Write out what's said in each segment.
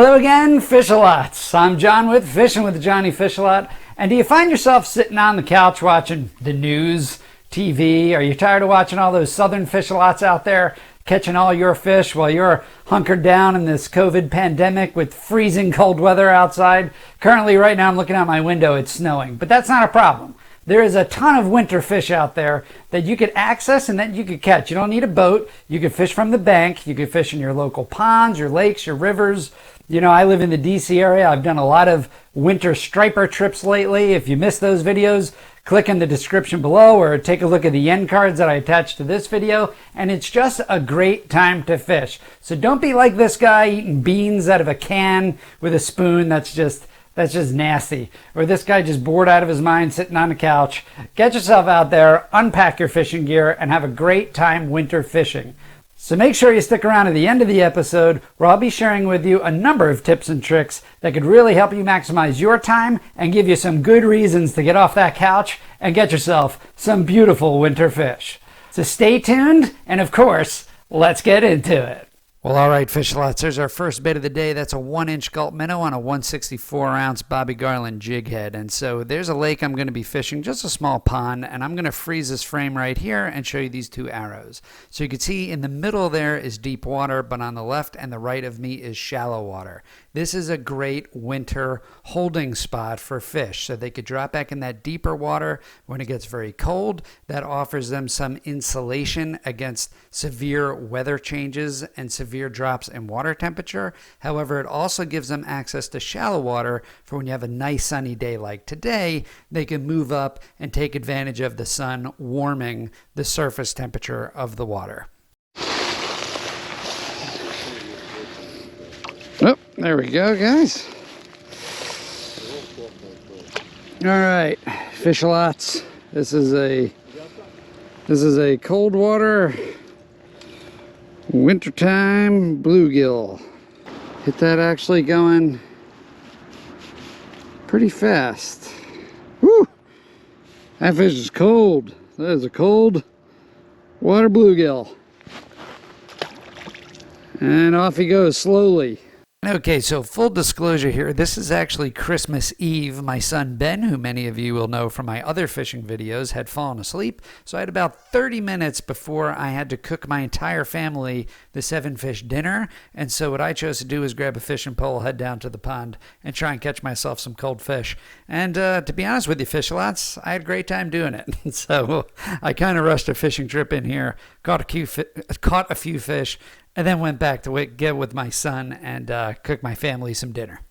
Hello again, Fish-A-Lots. I'm John with Fishing with Johnny Fish-A-Lot. And do you find yourself sitting on the couch watching the news, TV? Are you tired of watching all those southern Fish-A-Lots out there catching all your fish while you're hunkered down in this COVID pandemic with freezing cold weather outside? Currently, right now, I'm looking out my window, it's snowing, but that's not a problem. There is a ton of winter fish out there that you could access and that you could catch. You don't need a boat. You could fish from the bank. You could fish in your local ponds, your lakes, your rivers. You know, I live in the DC area. I've done a lot of winter striper trips lately. If you missed those videos, click in the description below or take a look at the end cards that I attached to this video. And it's just a great time to fish. So don't be like this guy eating beans out of a can with a spoon. That's just nasty. Or this guy just bored out of his mind sitting on the couch. Get yourself out there, unpack your fishing gear, and have a great time winter fishing. So make sure you stick around to the end of the episode where I'll be sharing with you a number of tips and tricks that could really help you maximize your time and give you some good reasons to get off that couch and get yourself some beautiful winter fish. So stay tuned, and of course, let's get into it. Well, all right, Fish-A-Lots, there's our first bait of the day. That's a 1-inch gulp minnow on a 164-ounce Bobby Garland jig head. And so there's a lake I'm going to be fishing, just a small pond, and I'm going to freeze this frame right here and show you these two arrows. So you can see in the middle there is deep water, but on the left and the right of me is shallow water. This is a great winter holding spot for fish, so they could drop back in that deeper water when it gets very cold. That offers them some insulation against severe weather changes and severe drops in water temperature. However, it also gives them access to shallow water for when you have a nice sunny day like today. They can move up and take advantage of the sun warming the surface temperature of the water. Oh, there we go, guys. All right, Fish-A-Lots. This is a cold water wintertime bluegill. Hit that actually going pretty fast. Woo! That fish is cold. That is a cold water bluegill. And off he goes slowly. Okay, so full disclosure here, this is actually Christmas Eve. My son Ben, who many of you will know from my other fishing videos, had fallen asleep. So I had about 30 minutes before I had to cook my entire family the 7-fish dinner. And so what I chose to do is grab a fishing pole, head down to the pond, and try and catch myself some cold fish. And to be honest with you, Fish-A-Lots, I had a great time doing it. So I kind of rushed a fishing trip in here, caught a few fish, and then went back to get with my son and cook my family some dinner.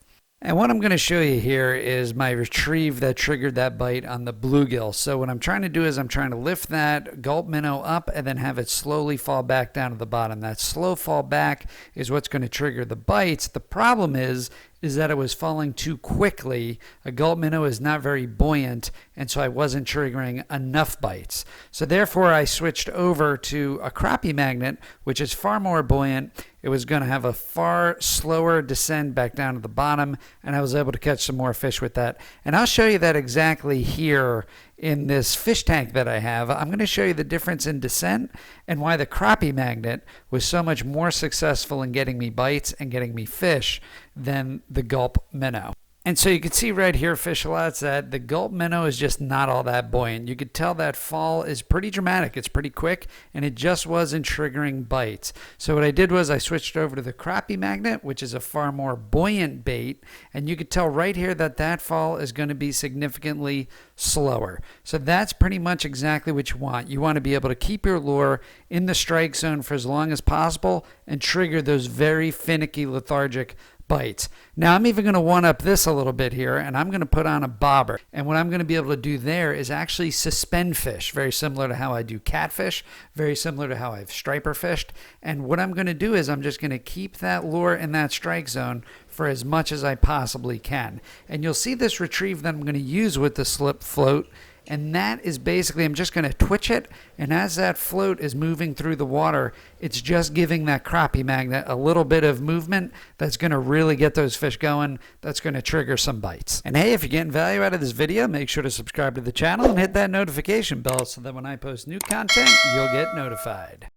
And what I'm going to show you here is my retrieve that triggered that bite on the bluegill. So what I'm trying to do is I'm trying to lift that gulp minnow up and then have it slowly fall back down to the bottom. That slow fall back is what's going to trigger the bites. The problem is that it was falling too quickly. A gulp minnow is not very buoyant, and so I wasn't triggering enough bites. So therefore, I switched over to a crappie magnet, which is far more buoyant. It was going to have a far slower descent back down to the bottom, and I was able to catch some more fish with that. And I'll show you that exactly here in this fish tank that I have. I'm going to show you the difference in descent and why the crappie magnet was so much more successful in getting me bites and getting me fish than the gulp minnow. And so you can see right here, Fish-A-Lots, that the gulp minnow is just not all that buoyant. You could tell that fall is pretty dramatic. It's pretty quick, and it just wasn't triggering bites. So what I did was I switched over to the crappie magnet, which is a far more buoyant bait, and you could tell right here that fall is going to be significantly slower. So that's pretty much exactly what you want. You want to be able to keep your lure in the strike zone for as long as possible and trigger those very finicky, lethargic bites. Now I'm even going to one-up this a little bit here, and I'm going to put on a bobber. And what I'm going to be able to do there is actually suspend fish, very similar to how I do catfish, very similar to how I've striper fished. And what I'm going to do is I'm just going to keep that lure in that strike zone for as much as I possibly can. And you'll see this retrieve that I'm going to use with the slip float. And that is basically, I'm just going to twitch it, and as that float is moving through the water, it's just giving that crappie magnet a little bit of movement that's going to really get those fish going, that's going to trigger some bites. And hey, if you're getting value out of this video, make sure to subscribe to the channel and hit that notification bell so that when I post new content, you'll get notified.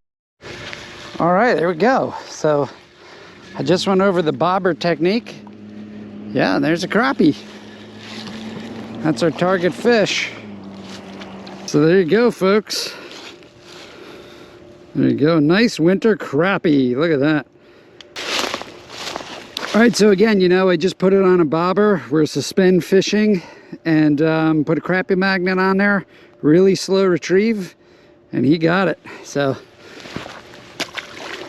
All right, there we go. So I just went over the bobber technique. Yeah, there's a crappie. That's our target fish. So there you go, folks. There you go, nice winter crappie. Look at that. All right, so again, you know, I just put it on a bobber. We're suspend fishing and put a crappie magnet on there. Really slow retrieve, and he got it. So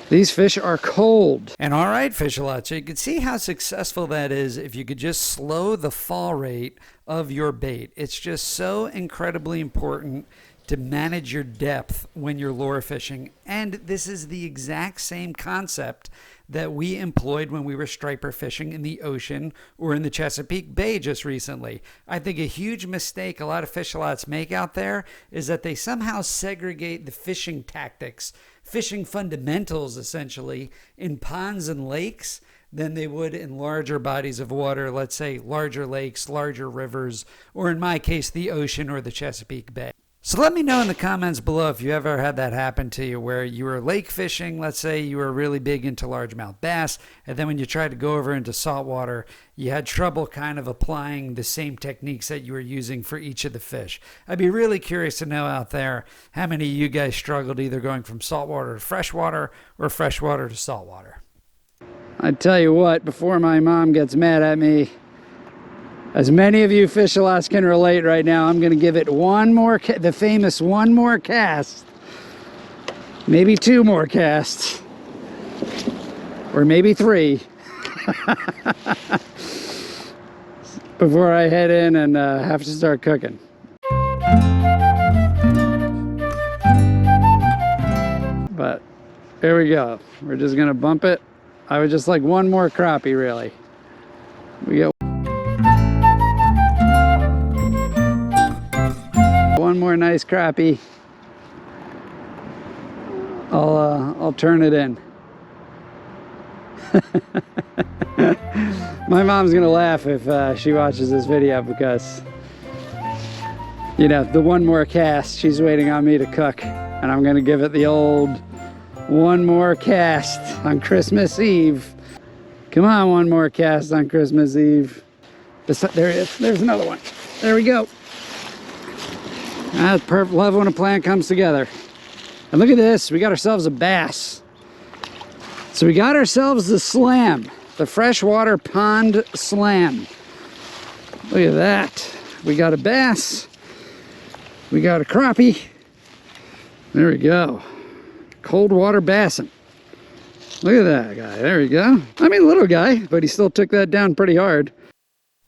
these fish are cold. And all right, fish-a-lot, so you can see how successful that is if you could just slow the fall rate of your bait. It's just so incredibly important to manage your depth when you're lure fishing. And this is the exact same concept that we employed when we were striper fishing in the ocean or in the Chesapeake Bay just recently. I think a huge mistake a lot of fish-a-lots make out there is that they somehow segregate the fishing tactics, fishing fundamentals essentially, in ponds and lakes than they would in larger bodies of water, let's say larger lakes, larger rivers, or in my case, the ocean or the Chesapeake Bay. So let me know in the comments below if you ever had that happen to you where you were lake fishing, let's say you were really big into largemouth bass, and then when you tried to go over into saltwater, you had trouble kind of applying the same techniques that you were using for each of the fish. I'd be really curious to know out there how many of you guys struggled either going from saltwater to freshwater or freshwater to saltwater. I tell you what, before my mom gets mad at me, as many of you fish-a-lots can relate right now, I'm going to give it one more, the famous one more cast. Maybe two more casts. Or maybe three. Before I head in and have to start cooking. But here we go. We're just going to bump it. I would just like one more crappie, really. We got one more nice crappie. I'll turn it in. My mom's gonna laugh if she watches this video because, you know, the one more cast, she's waiting on me to cook, and I'm gonna give it the old one more cast on Christmas Eve. Come on, one more cast on Christmas Eve. There it is. There's another one. There we go. That's perfect. Love when a plan comes together. And look at this. We got ourselves a bass. So we got ourselves the slam, the freshwater pond slam. Look at that. We got a bass. We got a crappie. There we go. Cold water bassin'. Look at that guy. There we go. I mean, little guy, but he still took that down pretty hard.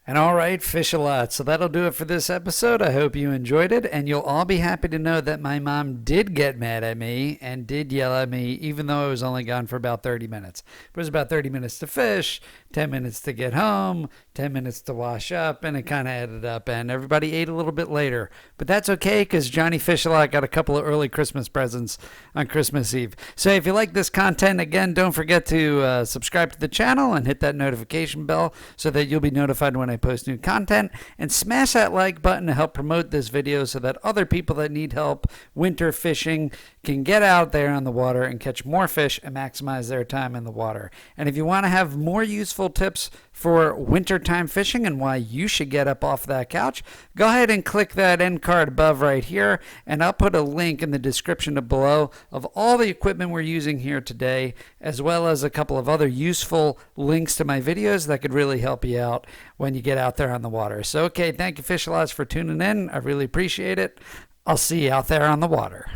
And all right, fish-a-lot. So that'll do it for this episode. I hope you enjoyed it, and you'll all be happy to know that my mom did get mad at me and did yell at me, even though I was only gone for about 30 minutes. It was about 30 minutes to fish, 10 minutes to get home, 10 minutes to wash up, and it kind of added up, and everybody ate a little bit later. But that's okay, because Johnny Fish-a-Lot got a couple of early Christmas presents on Christmas Eve. So if you like this content, again, don't forget to subscribe to the channel and hit that notification bell so that you'll be notified when I post new content, and smash that like button to help promote this video so that other people that need help winter fishing can get out there on the water and catch more fish and maximize their time in the water. And if you want to have more useful tips for wintertime fishing and why you should get up off that couch, go ahead and click that end card above right here, and I'll put a link in the description below of all the equipment we're using here today, as well as a couple of other useful links to my videos that could really help you out when you get out there on the water. So, okay, thank you, Fish-a-Lots, for tuning in. I really appreciate it. I'll see you out there on the water.